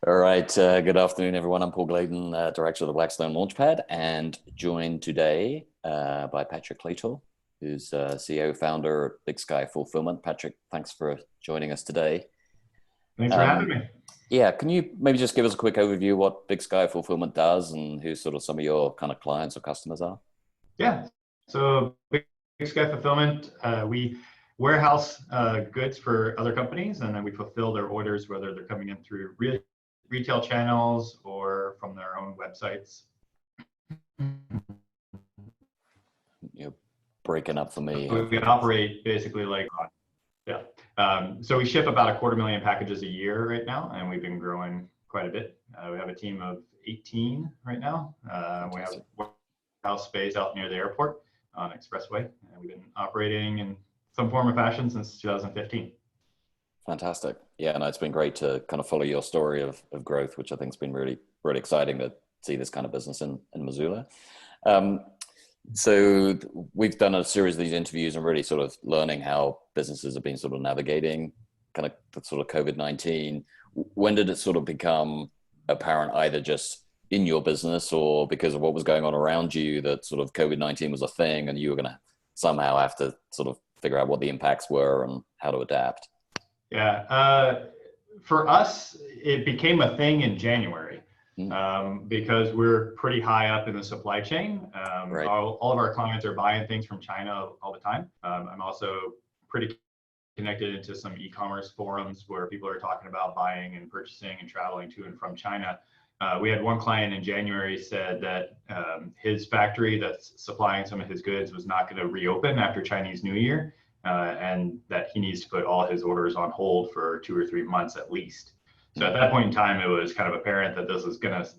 All right. Good afternoon, everyone. I'm Paul Gladen, director of the Blackstone LaunchPad, and joined today by Patrick Claytor, who's CEO, founder of Big Sky Fulfillment. Patrick, thanks for joining us today. Thanks for having Um, me. yeah, can you maybe just give us a quick overview of what Big Sky Fulfillment does and who sort of some of your kind of clients or customers are? Yeah. So Big Sky Fulfillment, we warehouse goods for other companies, and then we fulfill their orders, whether they're coming in through retail channels or from their own websites. You're breaking up for me. We operate basically like, yeah. So we ship about 250,000 packages a year right now, and we've been growing quite a bit. We have a team of 18 right now. We have warehouse space out near the airport on Expressway, and we've been operating in some form or fashion since 2015. Fantastic. Yeah, no, it's been great to kind of follow your story of growth, which I think has been really, really exciting to see this kind of business in Missoula. Um, so we've done a series of these interviews and really sort of learning how businesses have been sort of navigating kind of the sort of COVID-19. When did it sort of become apparent, either just in your business or because of what was going on around you, that sort of COVID-19 was a thing and you were going to somehow have to sort of figure out what the impacts were and how to adapt? Yeah. For us, it became a thing in January because we're pretty high up in the supply chain. Right. All of our clients are buying things from China all the time. I'm also pretty connected into some e-commerce forums where people are talking about buying and purchasing and traveling to and from China. We had one client in January said that his factory that's supplying some of his goods was not going to reopen after Chinese New Year, and that he needs to put all his orders on hold for 2 or 3 months at least. So at that point in time, it was kind of apparent that this was going to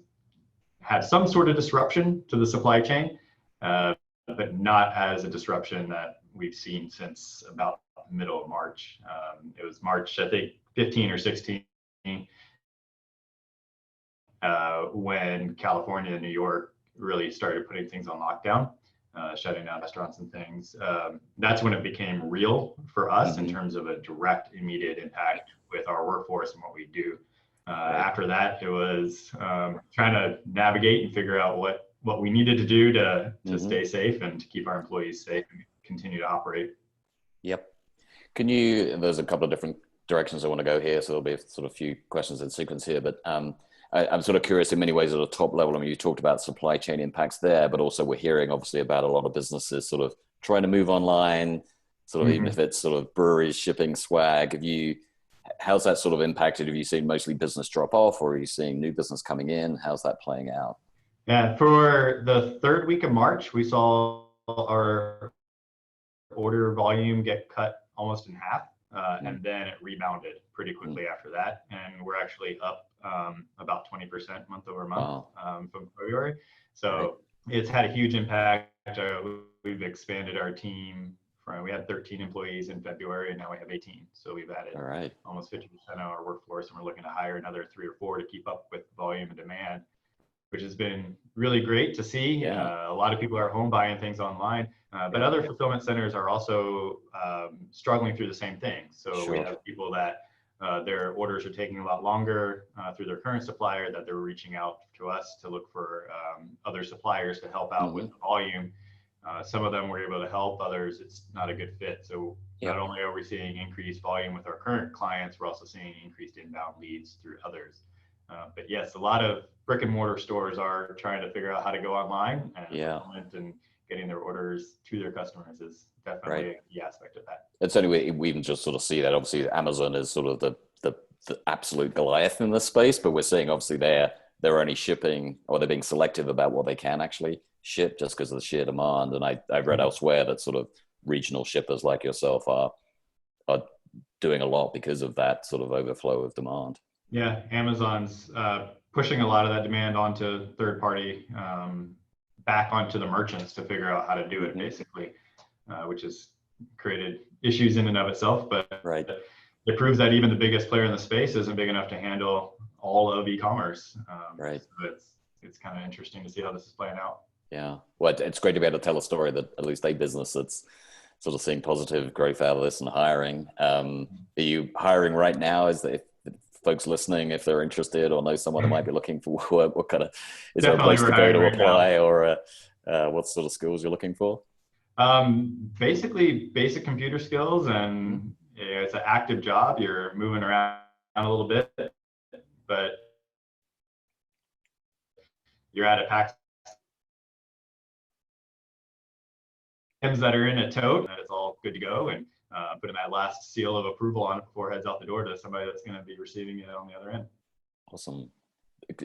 have some sort of disruption to the supply chain, but not as a disruption that we've seen since about the middle of March. It was March, I think, 15 or 16. When California and New York really started putting things on lockdown, shutting down restaurants and things. That's when it became real for us in terms of a direct, immediate impact with our workforce and what we do. After that, it was trying to navigate and figure out what we needed to do to stay safe and to keep our employees safe and continue to operate. Yep. There's a couple of different directions I want to go here, so there'll be sort of a few questions in sequence here, but I'm sort of curious in many ways at a top level. I mean, you talked about supply chain impacts there, but also we're hearing obviously about a lot of businesses sort of trying to move online, sort of even if it's sort of breweries shipping swag. How's that sort of impacted? Have you seen mostly business drop off, or are you seeing new business coming in? How's that playing out? Yeah, for the third week of March, we saw our order volume get cut almost in half, and then it rebounded pretty quickly after that. And we're actually up about 20% month over month from February. So it's had a huge impact. We've expanded our team. We had 13 employees in February, and now we have 18. So we've added almost 50% of our workforce, and we're looking to hire another 3 or 4 to keep up with volume and demand, which has been really great to see. Yeah. A lot of people are home buying things online, but other fulfillment centers are also struggling through the same thing. So we have people that their orders are taking a lot longer through their current supplier, that they're reaching out to us to look for other suppliers to help out with the volume. Some of them were able to help, others it's not a good fit. So not only are we seeing increased volume with our current clients, we're also seeing increased inbound leads through others. But yes, a lot of brick and mortar stores are trying to figure out how to go online, and getting their orders to their customers is definitely a key aspect of that. It's only we even just sort of see that. Obviously, Amazon is sort of the absolute Goliath in this space, but we're seeing obviously they're only shipping, or they're being selective about what they can actually ship just because of the sheer demand. And I've read elsewhere that sort of regional shippers like yourself are doing a lot because of that sort of overflow of demand. Yeah, Amazon's pushing a lot of that demand onto third party, back onto the merchants to figure out how to do it basically, which has created issues in and of itself. But it proves that even the biggest player in the space isn't big enough to handle all of e-commerce. So it's kind of interesting to see how this is playing out. Yeah, well, it's great to be able to tell a story that at least a business that's sort of seeing positive growth out of this and hiring. Are you hiring right now? folks listening, if they're interested or know someone that might be looking for work, what kind of, is there a Definitely place we're to go hiring to right now. apply, or what sort of skills you're looking for? Basically basic computer skills, Mhm. and it's an active job. You're moving around a little bit, but you're at a pack that are in a tote, and it's all good to go, and putting that last seal of approval on it before it heads out the door to somebody that's going to be receiving it on the other end. Awesome.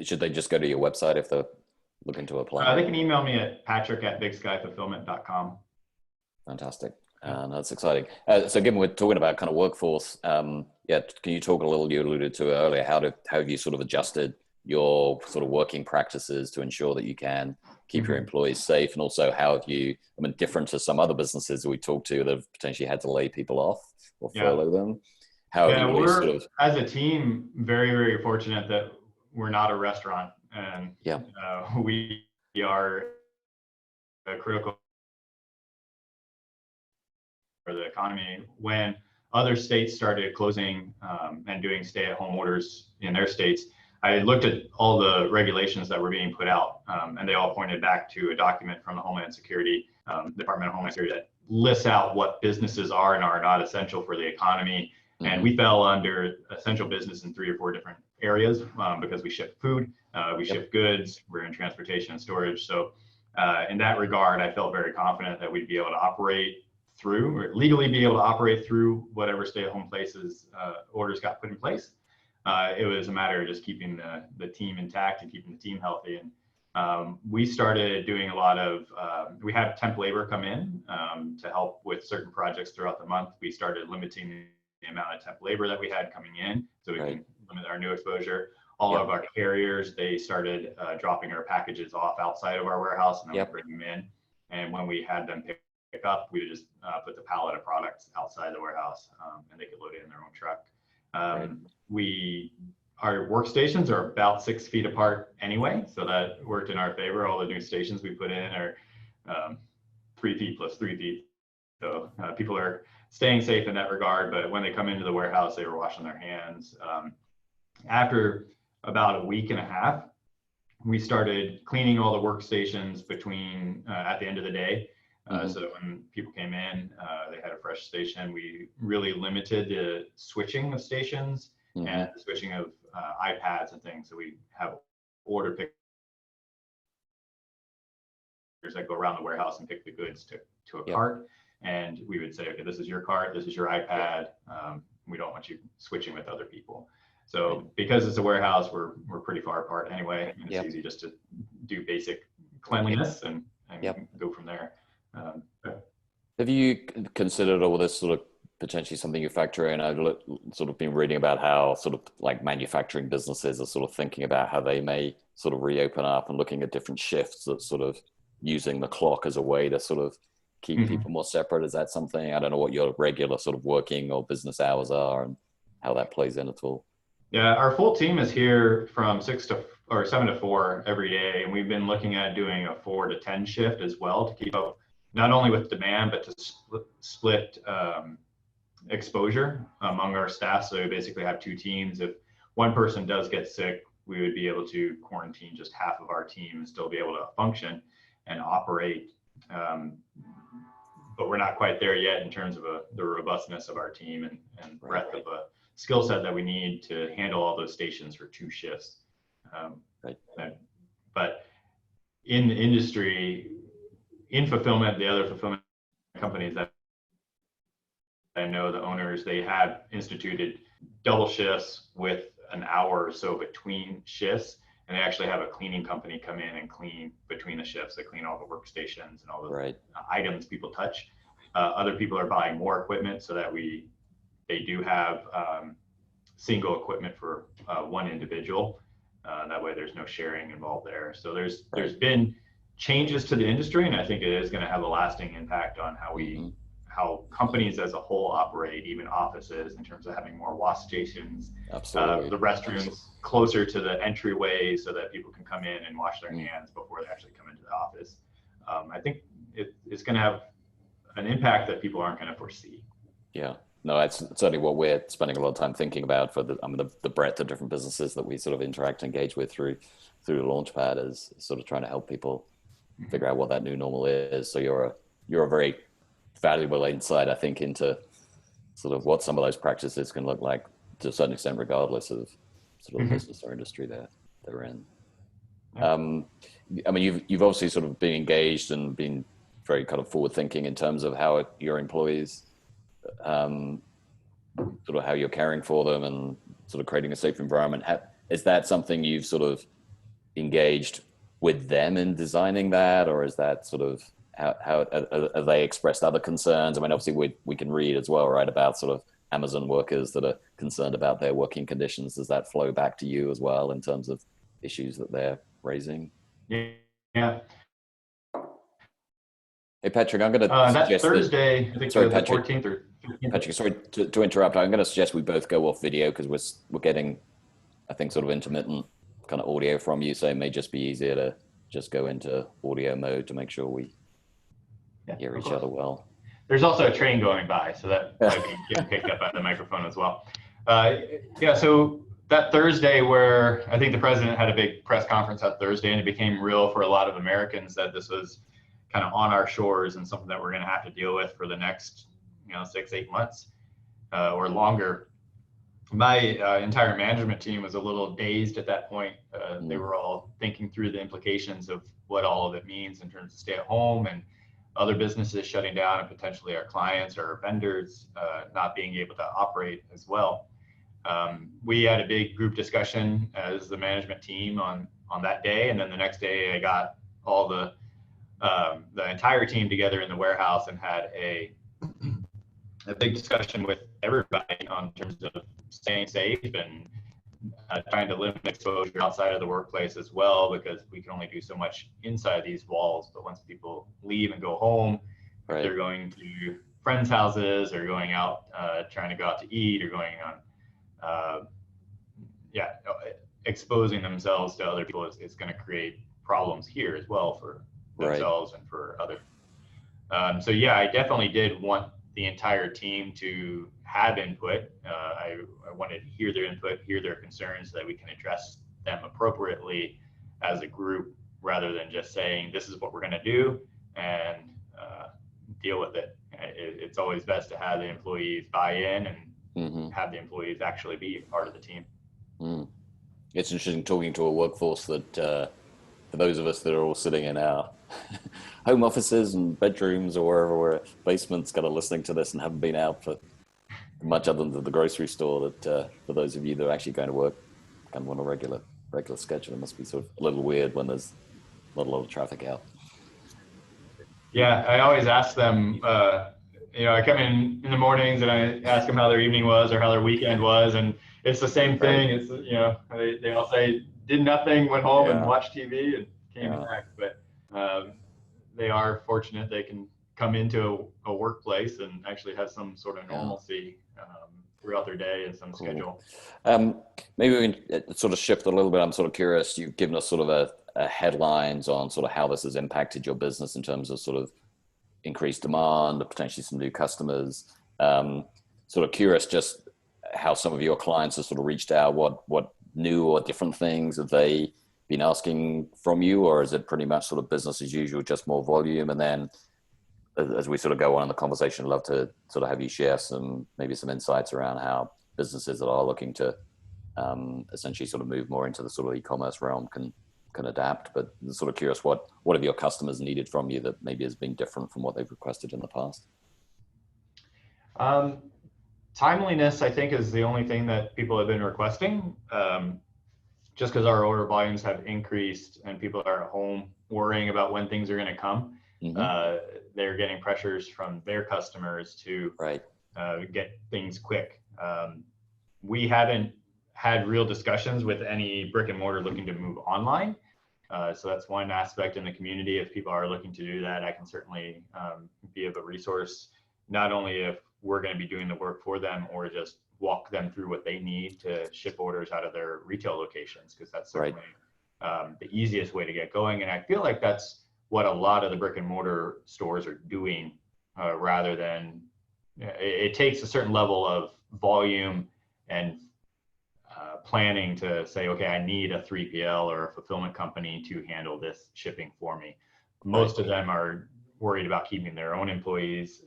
Should they just go to your website if they're looking to apply? They can email me at patrick@bigskyfulfillment.com. Fantastic. Yeah. That's exciting. So given we're talking about kind of workforce, yeah, can you talk a little, you alluded to earlier, how have you sort of adjusted your sort of working practices to ensure that you can keep your employees safe? And also how have you, I mean, different to some other businesses that we talked to that have potentially had to lay people off or Yeah. furlough them, how have you really We're, sort of, as a team, very, very fortunate that we're not a restaurant, and yeah, we are a critical for the economy. When other states started closing and doing stay-at-home orders in their states, I looked at all the regulations that were being put out, and they all pointed back to a document from the Homeland Security, Department of Homeland Security, that lists out what businesses are and are not essential for the economy. And we fell under essential business in 3 or 4 different areas because we ship food, we ship goods, we're in transportation and storage. So in that regard, I felt very confident that we'd be able to operate through, or legally be able to operate through, whatever stay-at-home places orders got put in place. It was a matter of just keeping the team intact and keeping the team healthy. And we started doing a lot of, we had temp labor come in to help with certain projects throughout the month. We started limiting the amount of temp labor that we had coming in so we can limit our new exposure. All of our carriers, they started dropping our packages off outside of our warehouse, and then we bring them in. And when we had them pick up, we would just put the pallet of products outside the warehouse, and they could load it in their own truck. Our workstations are about 6 feet apart anyway, so that worked in our favor. All the new stations we put in are 3 feet plus 3 feet. So people are staying safe in that regard, but when they come into the warehouse, they were washing their hands. After about a week and a half, we started cleaning all the workstations between at the end of the day. So that when people came in, they had a fresh station. We really limited the switching of stations and the switching of iPads and things. So we have order pickers that go around the warehouse and pick the goods to a cart. And we would say, okay, this is your cart, this is your iPad. We don't want you switching with other people. So because it's a warehouse, we're pretty far apart anyway. And it's easy just to do basic cleanliness and go from there. Have you considered all this sort of potentially something you factor in? I've sort of been reading about how sort of like manufacturing businesses are sort of thinking about how they may sort of reopen up and looking at different shifts, that sort of using the clock as a way to sort of keep people more separate. Is that something? I don't know what your regular sort of working or business hours are and how that plays in at all. Yeah, our full team is here from 7 to 4 every day, and we've been looking at doing a 4 to 10 shift as well to keep up not only with demand, but to split exposure among our staff. So we basically have 2 teams. If one person does get sick, we would be able to quarantine just half of our team and still be able to function and operate. But we're not quite there yet in terms of the robustness of our team and breadth of a skill set that we need to handle all those stations for 2 shifts. But in the industry, in fulfillment, the other fulfillment companies that I know, the owners, they have instituted double shifts with an hour or so between shifts, and they actually have a cleaning company come in and clean between the shifts. They clean all the workstations and all the items people touch. Other people are buying more equipment so that they do have single equipment for one individual. That way there's no sharing involved there. So there's been changes to the industry, and I think it is going to have a lasting impact on how companies as a whole operate, even offices, in terms of having more wash stations, the restrooms closer to the entryway so that people can come in and wash their hands before they actually come into the office. I think it's going to have an impact that people aren't going to foresee. Yeah. No, it's certainly what we're spending a lot of time thinking about for the breadth of different businesses that we sort of interact and engage with through Launchpad is sort of trying to help people figure out what that new normal is. So you're a very valuable insight, I think, into sort of what some of those practices can look like to a certain extent, regardless of sort of the business or industry they're in. I mean, you've obviously sort of been engaged and been very kind of forward thinking in terms of how your employees, sort of how you're caring for them and sort of creating a safe environment. Is that something you've sort of engaged with them in designing that, or is that sort of how have they expressed other concerns? I mean, obviously we can read as well, right, about sort of Amazon workers that are concerned about their working conditions. Does that flow back to you as well in terms of issues that they're raising? Yeah. Hey, Patrick, I'm going to that's suggest Thursday, I think sorry, the Patrick, 14th or 15th. Patrick, sorry to interrupt. I'm going to suggest we both go off video because we're getting, I think, sort of intermittent kind of audio from you. So it may just be easier to just go into audio mode to make sure we hear each other well. There's also a train going by, so that might be getting picked up on the microphone as well. So that Thursday where I think the president had a big press conference that Thursday, and it became real for a lot of Americans that this was kind of on our shores and something that we're going to have to deal with for the next 6-8 months or longer. My entire management team was a little dazed at that point. They were all thinking through the implications of what all of it means in terms of stay at home and other businesses shutting down and potentially our clients or our vendors not being able to operate as well. We had a big group discussion as the management team on that day, and then the next day I got all the entire team together in the warehouse and had a big discussion with everybody on terms of staying safe and trying to limit exposure outside of the workplace as well, because we can only do so much inside these walls. But once people leave and go home, right, they're going to friends' houses or going out, trying to go out to eat or going on, exposing themselves to other people is going to create problems here as well for themselves and for others. So yeah, I definitely did want the entire team to have input. I wanted to hear their input, hear their concerns so that we can address them appropriately as a group, rather than just saying, this is what we're going to do and deal with it. It's always best to have the employees buy in and have the employees actually be part of the team. It's interesting talking to a workforce that, for those of us that are all sitting in our home offices and bedrooms or wherever we're at, basements, kind of listening to this and haven't been out for much other than the grocery store, that for those of you that are actually going to work kind of on a regular schedule, it must be sort of a little weird when there's not a lot of traffic out. Yeah, I always ask them, I come in the mornings and I ask them how their evening was or how their weekend was, and it's the same thing. It's, they all say, did nothing, went home and watched TV and came back. But they are fortunate they can come into a workplace and actually have some sort of normalcy throughout their day and some schedule. Maybe we can sort of shift a little bit. I'm sort of curious, you've given us sort of a headlines on sort of how this has impacted your business in terms of sort of increased demand, potentially some new customers. Sort of curious just how some of your clients have sort of reached out, what new or different things have they been asking from you, or is it pretty much sort of business as usual, just more volume? And then as we sort of go on in the conversation, I'd love to sort of have you share maybe some insights around how businesses that are looking to essentially sort of move more into the sort of e-commerce realm can adapt. But sort of curious, what have your customers needed from you that maybe has been different from what they've requested in the past? Timeliness, I think, is the only thing that people have been requesting. Just because our order volumes have increased and people are at home worrying about when things are going to come, they're getting pressures from their customers to get things quick. We haven't had real discussions with any brick and mortar looking to move online. So that's one aspect in the community. If people are looking to do that, I can certainly be of a resource, not only if we're going to be doing the work for them or just walk them through what they need to ship orders out of their retail locations, because that's certainly the easiest way to get going. And I feel like that's what a lot of the brick and mortar stores are doing, rather than it takes a certain level of volume and planning to say, okay, I need a 3PL or a fulfillment company to handle this shipping for me. Most of them are worried about keeping their own employees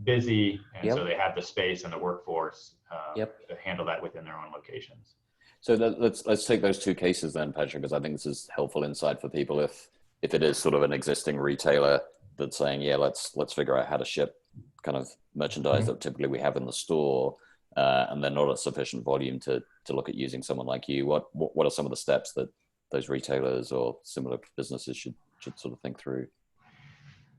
busy, and so they have the space and the workforce to handle that within their own locations. So let's take those two cases then, Patrick, because I think this is helpful insight for people if it is sort of an existing retailer that's saying, yeah, let's figure out how to ship kind of merchandise that typically we have in the store, and they're not at sufficient volume to look at using someone like you. What are some of the steps that those retailers or similar businesses should sort of think through?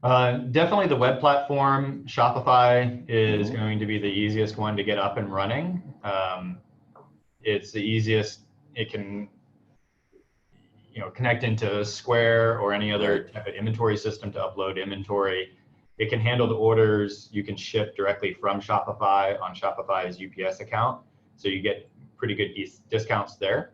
Definitely the web platform, Shopify is going to be the easiest one to get up and running. It's the easiest. It can, connect into Square or any other type of inventory system to upload inventory. It can handle the orders. You can ship directly from Shopify on Shopify's UPS account. So you get pretty good discounts there.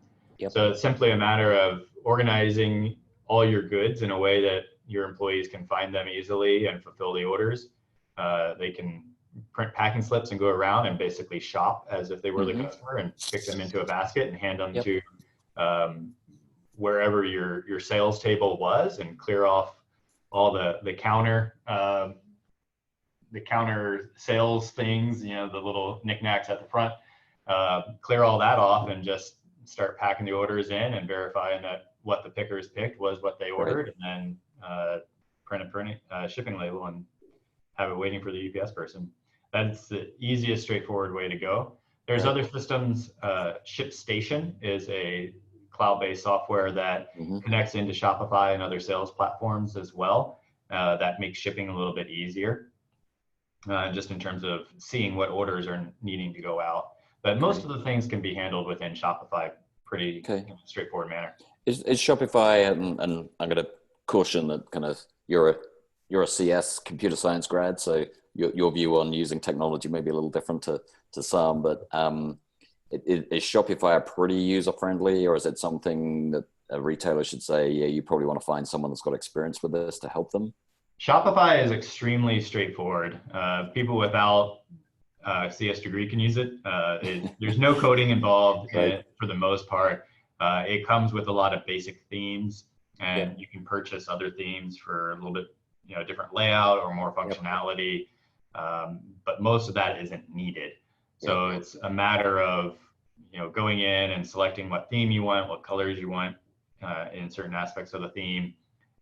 So it's simply a matter of organizing all your goods in a way that your employees can find them easily and fulfill the orders. They can print packing slips and go around and basically shop as if they were the customer and pick them into a basket and hand them to wherever your sales table was, and clear off all the counter sales things, the little knickknacks at the front, clear all that off and just start packing the orders in and verifying that what the pickers picked was what they ordered, and then print a shipping label and have it waiting for the UPS person. That's the easiest, straightforward way to go. There's other systems. ShipStation is a cloud-based software that connects into Shopify and other sales platforms as well. That makes shipping a little bit easier, just in terms of seeing what orders are needing to go out. But most of the things can be handled within Shopify pretty straightforward manner. Is Shopify, and I'm going to caution that kind of you're a CS, computer science grad, so your view on using technology may be a little different to some, but is Shopify pretty user-friendly, or is it something that a retailer should say, yeah, you probably want to find someone that's got experience with this to help them? Shopify is extremely straightforward. People without a CS degree can use it. There's no coding involved in it for the most part. It comes with a lot of basic themes, and you can purchase other themes for a little bit, different layout or more functionality. But most of that isn't needed. So it's a matter of, going in and selecting what theme you want, what colors you want in certain aspects of the theme,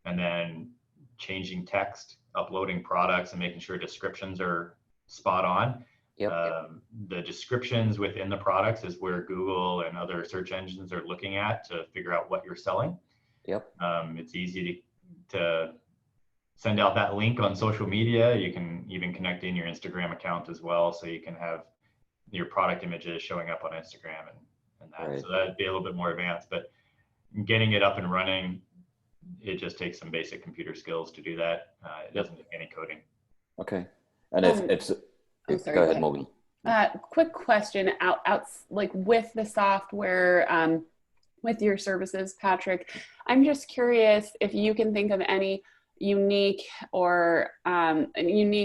and then changing text, uploading products, and making sure descriptions are spot on. The descriptions within the products is where Google and other search engines are looking at to figure out what you're selling. It's easy to send out that link on social media. You can even connect in your Instagram account as well, so you can have your product images showing up on Instagram and that. So that'd be a little bit more advanced, but getting it up and running, it just takes some basic computer skills to do that. It doesn't take any coding. Okay. And go ahead, Morgan. Quick question out like with the software, with your services, Patrick, I'm just curious if you can think of any unique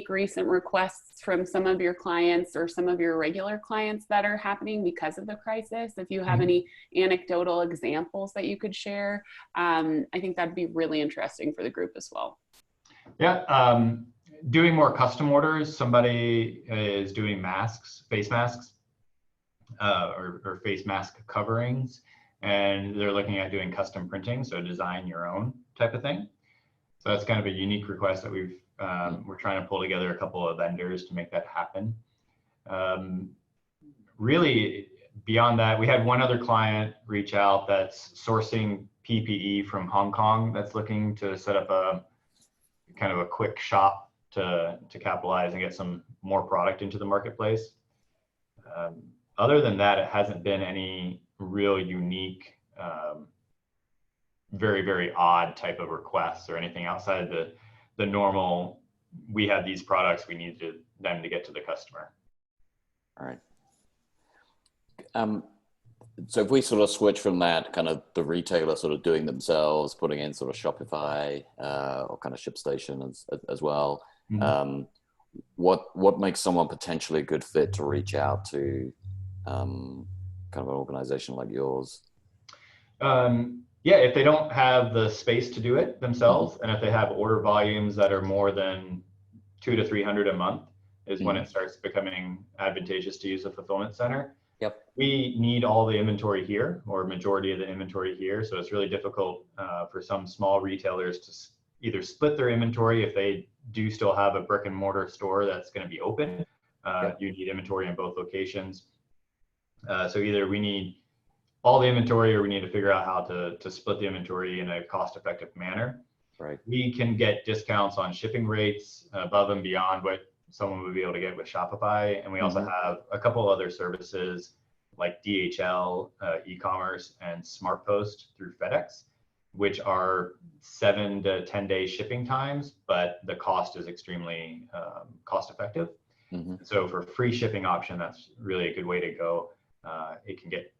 recent requests from some of your clients or some of your regular clients that are happening because of the crisis. If you have any anecdotal examples that you could share, I think that'd be really interesting for the group as well. Doing more custom orders. Somebody is doing face masks, or face mask coverings, and they're looking at doing custom printing, so design your own type of thing. So that's kind of a unique request that we're trying to pull together a couple of vendors to make that happen. Really, beyond that, we had one other client reach out that's sourcing PPE from Hong Kong that's looking to set up a kind of a quick shop to capitalize and get some more product into the marketplace. Other than that, it hasn't been any real unique, very, very odd type of requests or anything outside the normal, we have these products, we need them to get to the customer. All right. So if we sort of switch from that kind of the retailer sort of doing themselves, putting in sort of Shopify or kind of ShipStation as well, what makes someone potentially a good fit to reach out to kind of an organization like yours? Yeah, if they don't have the space to do it themselves, Mm-hmm. and if they have order volumes that are more than 200 to 300 a month, is when Mm-hmm. it starts becoming advantageous to use a fulfillment center. Yep. We need all the inventory here, or majority of the inventory here. So it's really difficult for some small retailers to either split their inventory if they do still have a brick and mortar store that's going to be open. Yep. You need inventory in both locations. So either we need all the inventory, or we need to figure out how to split the inventory in a cost-effective manner. Right. We can get discounts on shipping rates above and beyond what someone would be able to get with Shopify. And we also have a couple other services like DHL, e-commerce, and SmartPost through FedEx, which are 7 to 10 day shipping times, but the cost is extremely cost effective. Mm-hmm. So for a free shipping option, that's really a good way to go. It can get,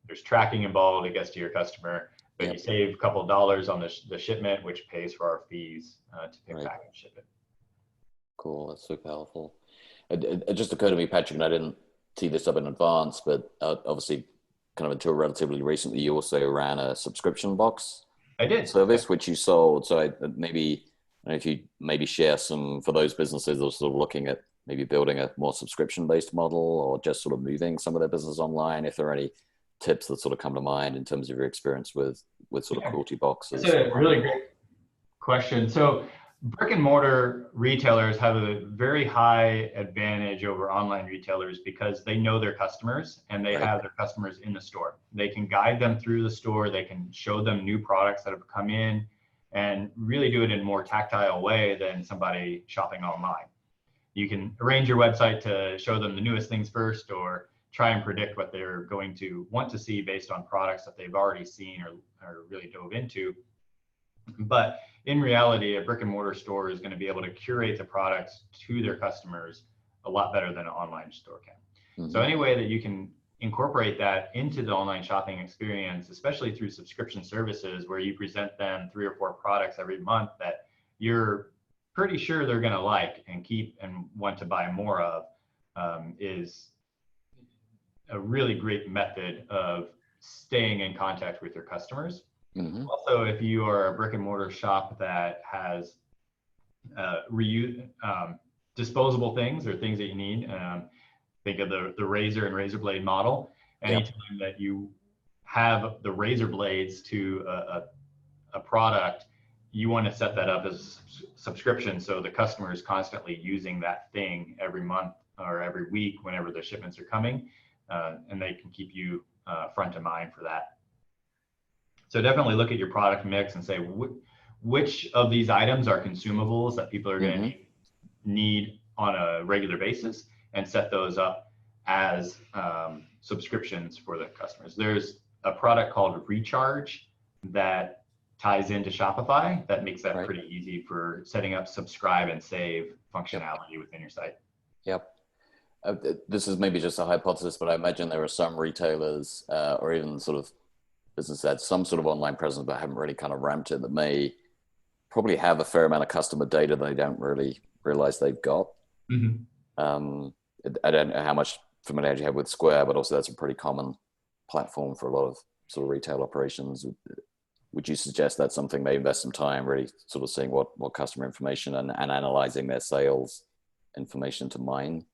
there's tracking involved, it gets to your customer, but you save a couple of dollars on the shipment, which pays for our fees to pick, pack, and ship it. Cool, that's super helpful. It just occurred to me, Patrick, and I didn't tee this up in advance, but obviously kind of until relatively recently, you also ran a subscription box service, which you sold. So maybe if you maybe share some, for those businesses that are sort of looking at maybe building a more subscription-based model, or just sort of moving some of their business online, if there are any tips that sort of come to mind in terms of your experience with sort of cruelty boxes. That's a really great question. So brick and mortar retailers have a very high advantage over online retailers because they know their customers and they have their customers in the store. They can guide them through the store. They can show them new products that have come in and really do it in a more tactile way than somebody shopping online. You can arrange your website to show them the newest things first, or try and predict what they're going to want to see based on products that they've already seen or really dove into. But in reality, a brick and mortar store is going to be able to curate the products to their customers a lot better than an online store can. Mm-hmm. So any way that you can incorporate that into the online shopping experience, especially through subscription services where you present them 3 or 4 products every month that you're pretty sure they're going to like and keep and want to buy more of, is a really great method of staying in contact with your customers. Mm-hmm. Also, if you are a brick and mortar shop that has disposable things or things that you need, think of the razor and razor blade model. Anytime that you have the razor blades to a product, you want to set that up as a subscription, so the customer is constantly using that thing every month or every week whenever the shipments are coming, and they can keep you front of mind for that. So definitely look at your product mix and say which of these items are consumables that people are going to need on a regular basis, and set those up as subscriptions for the customers. There's a product called Recharge that ties into Shopify that makes that pretty easy for setting up subscribe and save functionality within your site. Yep. This is maybe just a hypothesis, but I imagine there are some retailers or even sort of businesses that had some sort of online presence but haven't really kind of ramped it, that may probably have a fair amount of customer data they don't really realize they've got. Mm-hmm. I don't know how much familiarity you have with Square, but also that's a pretty common platform for a lot of sort of retail operations. Would you suggest that's something they invest some time really sort of seeing what customer information and analyzing their sales information to mine?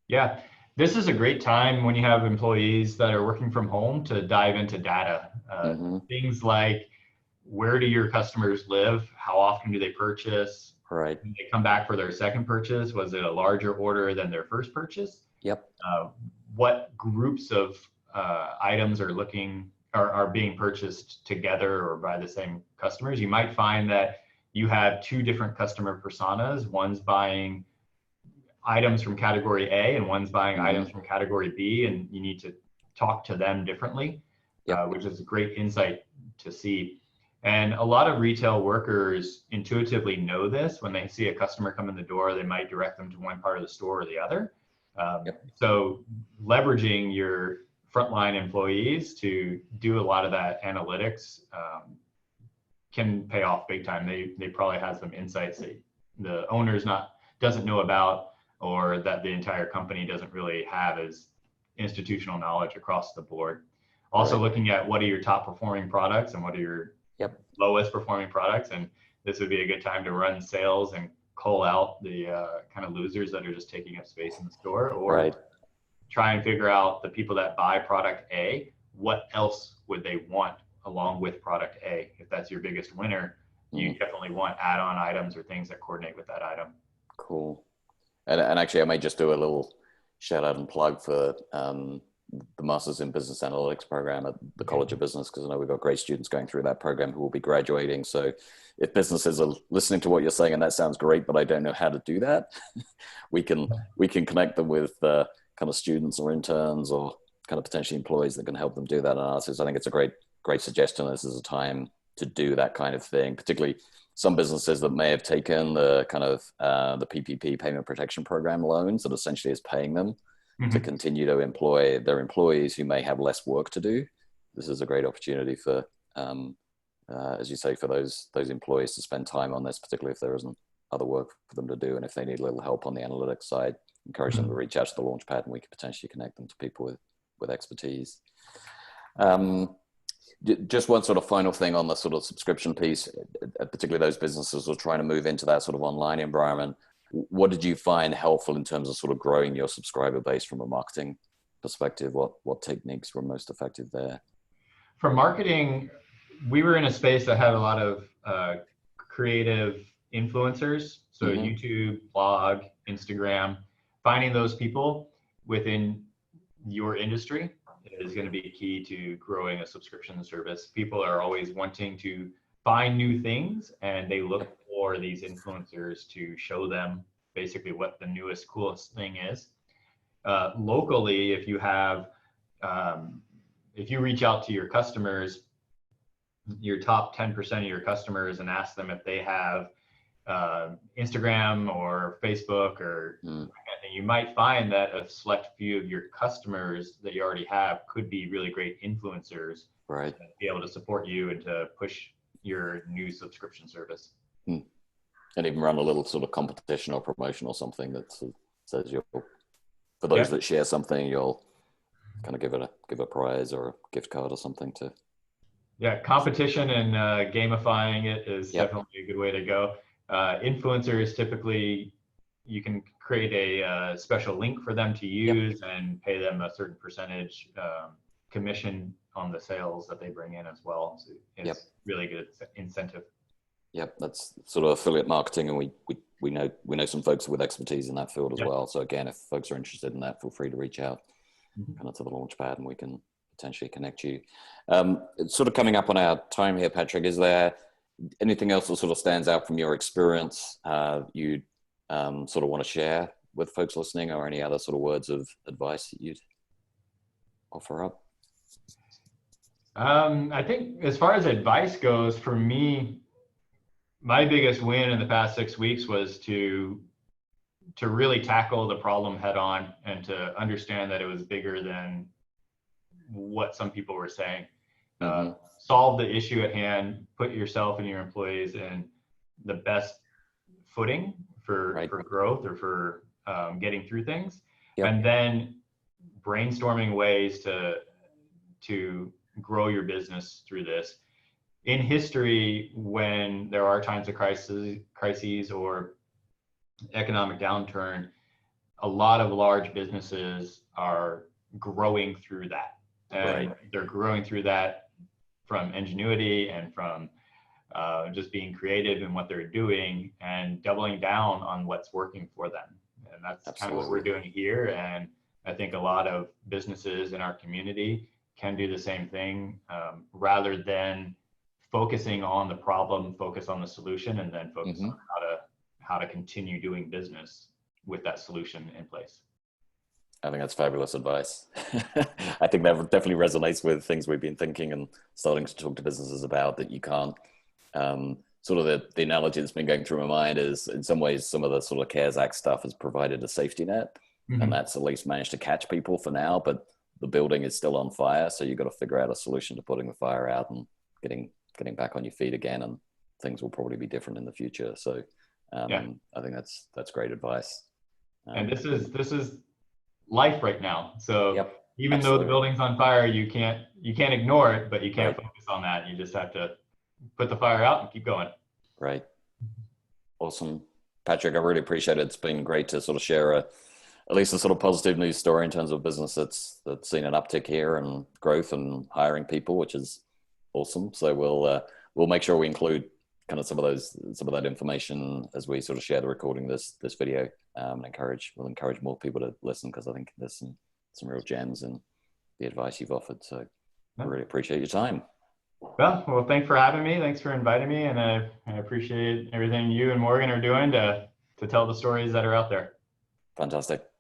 Yeah, this is a great time when you have employees that are working from home to dive into data. Things like, where do your customers live? How often do they purchase? Right. When they come back for their second purchase, was it a larger order than their first purchase? Yep. What groups of items are being purchased together or by the same customers? You might find that you have 2 different customer personas. One's buying items from category A and one's buying items from category B, and you need to talk to them differently, which is a great insight to see. And a lot of retail workers intuitively know this. When they see a customer come in the door, they might direct them to one part of the store or the other. So leveraging your frontline employees to do a lot of that analytics can pay off big time. They probably have some insights that the owner's not doesn't know about, or that the entire company doesn't really have as institutional knowledge across the board. Also looking at what are your top performing products and what are your lowest performing products. And this would be a good time to run sales and cull out the kind of losers that are just taking up space in the store, or try and figure out the people that buy product A, what else would they want along with product A? If that's your biggest winner, you definitely want add-on items or things that coordinate with that item. Cool. And actually, I may just do a little shout out and plug for the Masters in Business Analytics program at the College of Business, because I know we've got great students going through that program who will be graduating. So if businesses are listening to what you're saying and that sounds great, but I don't know how to do that, we can connect them with kind of students or interns or kind of potentially employees that can help them do that analysis. I think it's a great suggestion. This is a time to do that kind of thing, particularly some businesses that may have taken the kind of the PPP, Payment Protection Program loans that essentially is paying them to continue to employ their employees who may have less work to do. This is a great opportunity for, as you say, for those employees to spend time on this, particularly if there isn't other work for them to do. And if they need a little help on the analytics side, encourage them to reach out to the Launchpad, and we could potentially connect them to people with expertise. Just one sort of final thing on the sort of subscription piece, particularly those businesses who are trying to move into that sort of online environment. What did you find helpful in terms of sort of growing your subscriber base from a marketing perspective? What techniques were most effective there? For marketing, we were in a space that had a lot of creative influencers. So YouTube, blog, Instagram, finding those people within your industry is going to be key to growing a subscription service. People are always wanting to find new things, and they look for these influencers to show them basically what the newest, coolest thing is. Locally, if you have, if you reach out to your customers, your top 10% of your customers, and ask them if they have Instagram or Facebook or anything, you might find that a select few of your customers that you already have could be really great influencers, to be able to support you and to push your new subscription service. And even run a little sort of competition or promotion or something that says for those that share something, you'll kind of give a prize or a gift card or something to. Yeah, competition and gamifying it is definitely a good way to go. Influencers, typically you can create a special link for them to use and pay them a certain percentage commission on the sales that they bring in as well. So it's really good incentive. Yep, that's sort of affiliate marketing, and we know some folks with expertise in that field as well. So again, if folks are interested in that, feel free to reach out kind of to the Launchpad, and we can potentially connect you. It's sort of coming up on our time here, Patrick. Is there anything else that sort of stands out from your experience you sort of want to share with folks listening, or any other sort of words of advice that you'd offer up? I think as far as advice goes, for me, my biggest win in the past 6 weeks was to really tackle the problem head on, and to understand that it was bigger than what some people were saying. Solve the issue at hand, put yourself and your employees in the best footing for growth or for getting through things, and then brainstorming ways to grow your business through this. In history, when there are times of crises or economic downturn, a lot of large businesses are growing through that. And they're growing through that from ingenuity and from just being creative in what they're doing and doubling down on what's working for them. And that's kind of what we're doing here. And I think a lot of businesses in our community can do the same thing, rather than focusing on the problem, focus on the solution, and then focus on how to continue doing business with that solution in place. I think that's fabulous advice. I think that definitely resonates with things we've been thinking and starting to talk to businesses about, that you can't, sort of the analogy that's been going through my mind is, in some ways, some of the sort of CARES Act stuff has provided a safety net, and that's at least managed to catch people for now, but the building is still on fire. So you've got to figure out a solution to putting the fire out and getting back on your feet again, and things will probably be different in the future. So Yeah. I think that's great advice. And this is life right now. So yep, even though the absolutely. building's on fire, you can't ignore it, but you can't Right. focus on that. You just have to put the fire out and keep going. Right. Awesome. Patrick, I really appreciate it. It's been great to sort of share at least a sort of positive news story in terms of business that's seen an uptick here and growth and hiring people, which is awesome. So we'll make sure we include kind of some of that information as we sort of share the recording this video, and we'll encourage more people to listen, because I think there's some real gems in the advice you've offered. So I really appreciate your time. Well, thanks for having me. Thanks for inviting me, and I appreciate everything you and Morgan are doing to tell the stories that are out there. Fantastic.